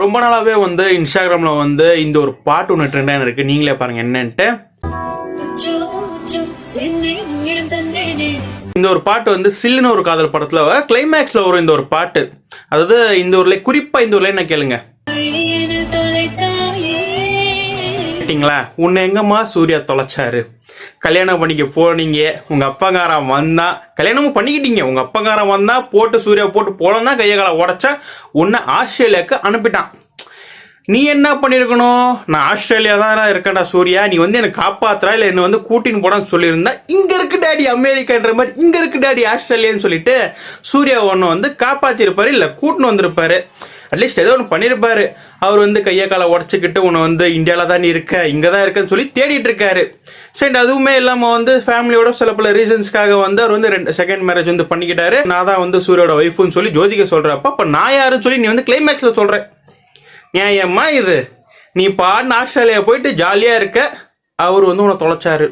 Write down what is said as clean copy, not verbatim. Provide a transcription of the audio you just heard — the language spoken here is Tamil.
ரொம்ப நாளாவே வந்து இன்ஸ்டாகிராம்ல வந்து இந்த ஒரு பாட்டு ஒன்று ட்ரெண்டாக இருக்கு. நீங்களே பாருங்க என்னன்ட்டு. இந்த ஒரு பாட்டு வந்து சில்லுன்னு ஒரு காதல் படத்துல கிளைமேக்ஸ்ல வரும் இந்த ஒரு பாட்டு. அதாவது இந்த ஒரு குறிப்பா இந்த ஒரு லைன் கேளுங்க. கேட்டிங்களா? உன்னை எங்கம்மா சூர்யா தொலைச்சாரு? கல்யாணம் பண்ணிக்க போனீங்க, உங்க அப்பங்காரன் வந்தா கல்யாணமும் பண்ணிக்கிட்டீங்க, உங்க அப்பங்காரன் வந்தா போட்டு சூர்யா போட்டு போலாம் தான் கையை காலை உடச்சா உன்னை ஆஸ்திரேலியாவுக்கு அனுப்பிட்டான். நீ என்ன பண்ணிருக்கணும்? நான் ஆஸ்திரேலியா தான் இருக்கேன்டா சூர்யா, நீ வந்து எனக்கு காப்பாத்துறா இல்லை என்ன வந்து கூட்டின்னு போடான்னு சொல்லியிருந்தா இங்க இருக்கு டாடி அமெரிக்கான்ற மாதிரி, இங்க இருக்கு டாடி ஆஸ்திரேலியான்னு சொல்லிட்டு சூர்யா ஒன்று வந்து காப்பாத்திருப்பாரு, இல்லை கூட்டின்னு வந்திருப்பாரு. அட்லீஸ்ட் ஏதோ ஒன்று பண்ணியிருப்பாரு. அவர் வந்து கையை காலை உடச்சிக்கிட்டு உன்னை வந்து இந்தியாவில் தான் இருக்க, இங்கே தான் இருக்கன்னு சொல்லி தேடிட்டு இருக்காரு. சரி, அதுவுமே இல்லாமல் வந்து ஃபேமிலியோட சில பல ரீசன்ஸ்க்காக வந்து அவர் வந்து செகண்ட் மேரேஜ் வந்து பண்ணிக்கிட்டாரு. நான் தான் வந்து சூர்யோட ஒய்ஃப்னு சொல்லி ஜோதிகா சொல்கிறப்ப அப்போ நான் யாருன்னு சொல்லி நீ வந்து கிளைமேக்ஸில் சொல்கிறேன். ஏம்மா இது? நீ பாடின ஆஸ்திரேலியா போயிட்டு ஜாலியாக இருக்க, அவர் வந்து உன்னை தொலைச்சாரு.